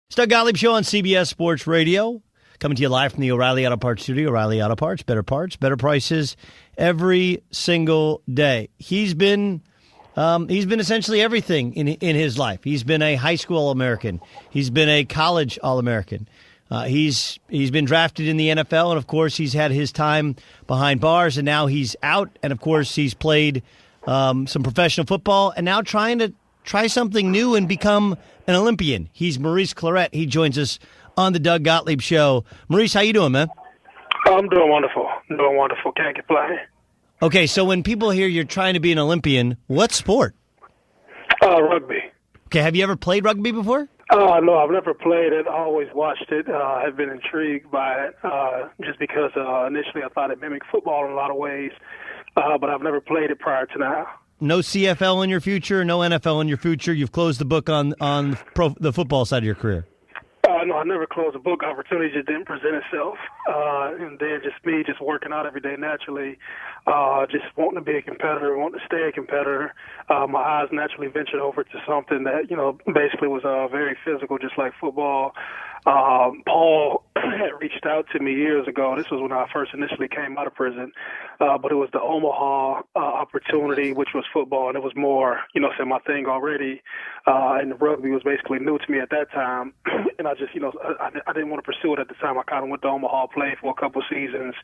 It's Doug Gottlieb Show on CBS Sports Radio. Coming to you live from the O'Reilly Auto Parts studio. O'Reilly Auto Parts, better prices every single day. He's been essentially everything in his life. He's been a high school All-American. He's been a college All-American. He's been drafted in the NFL, and of course he's had his time behind bars, and now he's out. And of course he's played some professional football, and now trying to try something new and become an Olympian. He's Maurice Clarett. He joins us on the Doug Gottlieb Show. Maurice, how you doing, man? I'm doing wonderful. Can't complain. Okay, so when people hear you're trying to be an Olympian, what sport? Rugby. Okay, have you ever played rugby before? No, I've never played it. I always watched it. I've been intrigued by it just because initially I thought it mimicked football in a lot of ways, but I've never played it prior to now. No CFL in your future, no NFL in your future. You've closed the book on the football side of your career. No, I never closed a book. Opportunity just didn't present itself. And then just working out every day naturally, just wanting to be a competitor, wanting to stay a competitor. My eyes naturally ventured over to something that, basically was very physical, just like football. Paul had reached out to me years ago. This was when I first initially came out of prison. But it was the Omaha opportunity, which was football, and it was more, my thing already. And the rugby was basically new to me at that time. And I just, I didn't want to pursue it at the time. I kind of went to Omaha, played for a couple seasons,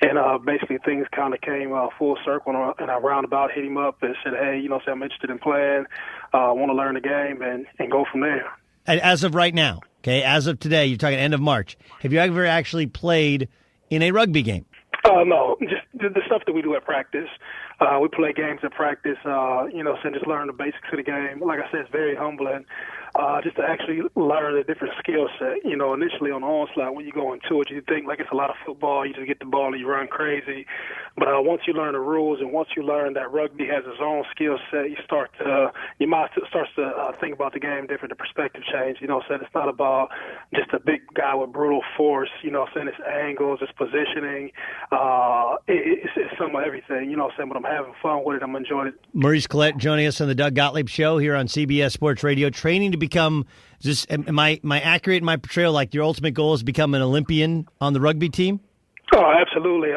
and basically things kind of came full circle. And I roundabout hit him up and said, hey, I'm interested in playing. I want to learn the game and go from there. And as of right now, okay, as of today, you're talking end of March, have you ever actually played in a rugby game? No, just the stuff that we do at practice. We play games at practice, just learn the basics of the game. Like I said, it's very humbling just to actually learn a different skill set. Initially on the onslaught, when you go into it, you think like it's a lot of football. You just get the ball and you run crazy. But once you learn the rules and once you learn that rugby has its own skill set, your mind starts to think about the game different, the perspective change. It's not about just a big guy with brutal force. It's angles, it's positioning. It's some of everything, but I'm having fun with it. I'm enjoying it. Maurice Clarett joining us on the Doug Gottlieb Show here on CBS Sports Radio. Training to become, am I accurate in my portrayal, like your ultimate goal is to become an Olympian on the rugby team? Oh, absolutely.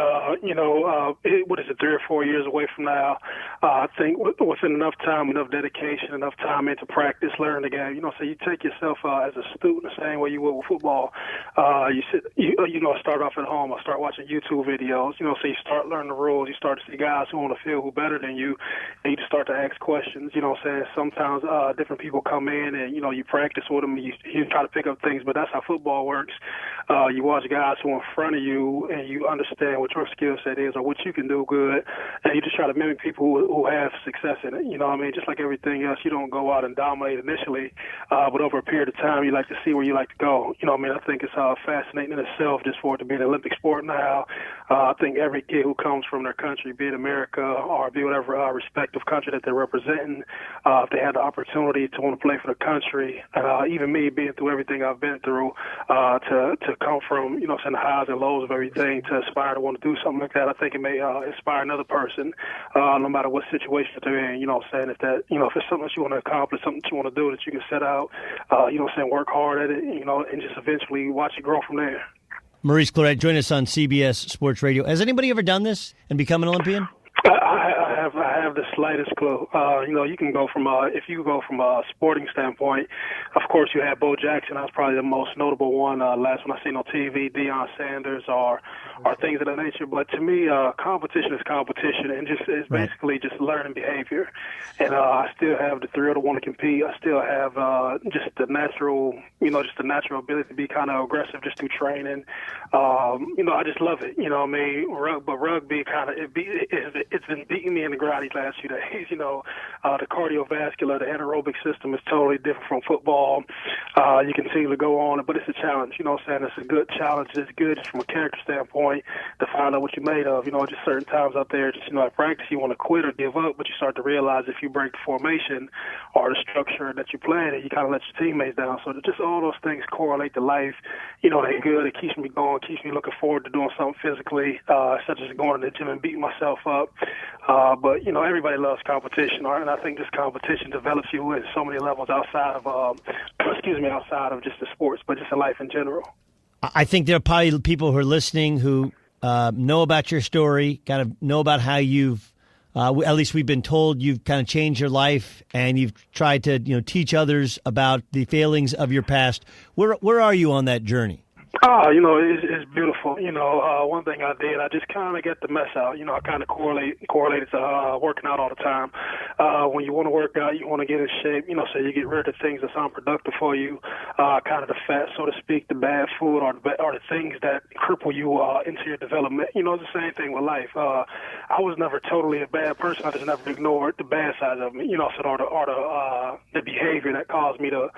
What is it, 3 or 4 years away from now? I think within enough time, enough dedication, enough time into practice, learn the game. So you take yourself as a student the same way you would with football. Start off at home. I start watching YouTube videos. So you start learning the rules. You start to see guys who on the field who better than you, and you just start to ask questions. Sometimes different people come in and you practice with them. And you try to pick up things, but that's how football works. You watch guys who are in front of you, and you understand what your skill set is or what you can do good, and you just try to mimic people who have success in it. Just like everything else, you don't go out and dominate initially, but over a period of time, you like to see where you like to go. I think it's fascinating in itself just for it to be an Olympic sport now. I think every kid who comes from their country, be it America or be whatever respective country that they're representing, if they had the opportunity to want to play for the country, even me being through everything I've been through, to come from, the highs and lows of everything, to aspire to want to do something like that, I think it may inspire another person, no matter what situation they're in. If it's something that you want to accomplish, something that you want to do, that you can set out, work hard at it, and just eventually watch it grow from there. Maurice Clarett, join us on CBS Sports Radio. Has anybody ever done this and become an Olympian? I have the slightest clue. You can go from if you go from a sporting standpoint, of course you have Bo Jackson. That's probably the most notable one. Last one I seen on TV, Deion Sanders, or things of that nature. But to me, competition is competition, and it's basically just learning behavior. And I still have the thrill to want to compete. I still have just the natural ability to be kind of aggressive just through training. I just love it. But rugby it's been beating me in the ground these last few days. The cardiovascular, the anaerobic system is totally different from football. You continue to go on, but it's a challenge. It's a good challenge. It's good just from a character standpoint to find out what you're made of. Just certain times out there, at practice, you want to quit or give up, but you start to realize if you break the formation or the structure that you're playing in, you kind of let your teammates down. So just all those things correlate to life. They're good. It keeps me going, keeps me looking forward to doing something physically, such as going to the gym and beating myself up. But everybody loves competition, and I think this competition develops you at so many levels outside of, outside of just the sports, but just in life in general. I think there are probably people who are listening who know about your story, kind of know about how you've, at least we've been told you've kind of changed your life and you've tried to, teach others about the failings of your past. Where are you on that journey? It's beautiful. One thing I did, I just kind of get the mess out. I kind of correlated to working out all the time. When you want to work out, you want to get in shape, so you get rid of things that's unproductive for you, kind of the fat, so to speak, the bad food or the things that cripple you into your development. It's the same thing with life. I was never totally a bad person. I just never ignored the bad side of me, or the behavior that caused me to,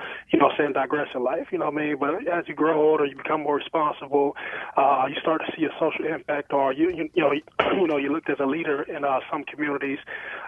digress in life, But as you grow older, you become more responsible. You start to see a social impact, or you looked as a leader in some communities.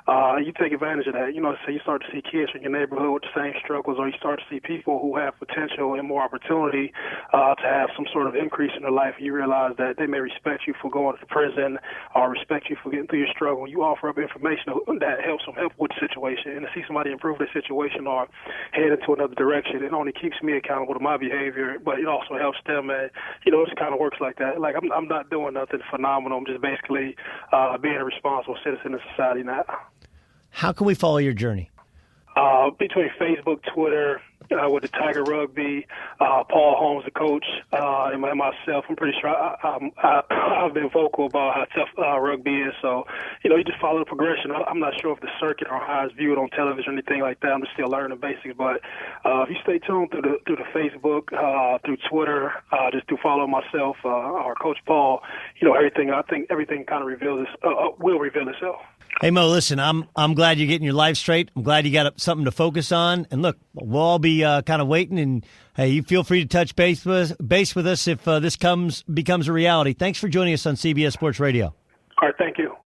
You take advantage of that. So you start to see kids in your neighborhood with the same struggles, or you start to see people who have potential and more opportunity to have some sort of increase in their life. You realize that they may respect you for going to prison, or respect you for getting through your struggle. You offer up information that helps them help with the situation, and to see somebody improve their situation or head into another direction, it only keeps me accountable to my behavior, but it also helps them. And it just kind of works like that. Like I'm not doing nothing phenomenal. I'm just basically being a responsible citizen in society now. How can we follow your journey? Between Facebook, Twitter, with the Tiger Rugby, Paul Holmes, the coach, and myself, I'm pretty sure I've been vocal about how tough rugby is. So, you just follow the progression. I'm not sure if the circuit or how it's viewed on television or anything like that. I'm just still learning the basics. But if you stay tuned through the Facebook, through Twitter, just to follow myself, or Coach Paul, I think everything kind of will reveal itself. Hey, Mo, listen, I'm glad you're getting your life straight. I'm glad you got something to focus on. And look, we'll all be kind of waiting. And hey, you feel free to touch base with us if this becomes a reality. Thanks for joining us on CBS Sports Radio. All right, thank you.